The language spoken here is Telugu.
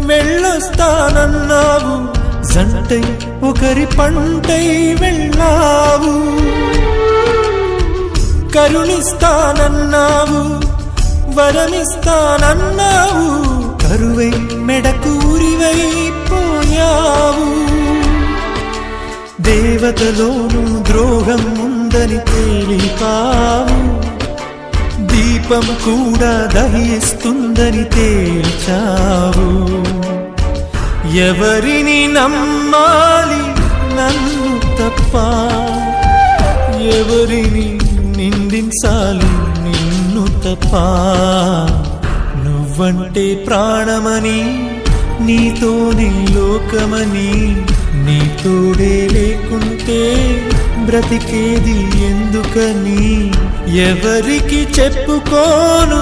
వెళ్ళొస్తానన్నావు, జంటై ఒకరి పంటై వెళ్ళావు. కరుణిస్తానన్నావు, వరమిస్తానన్నావు, కరువై మెడకూరివైపోయావు. దేవతలోను ద్రోహం ఉందని తేలిపావు, దీపం కూడా దహిస్తుందని తేల్చావు. ఎవరిని నమ్మాలి నన్ను తప్ప, ఎవరిని నిందించాలి నిన్ను తప్ప. నువ్వంటే ప్రాణమని, నీతోనే లోకమని, నీ తోడే లేకుంటే బ్రతికేది ఎందుకని. ఎవరికి చెప్పుకోను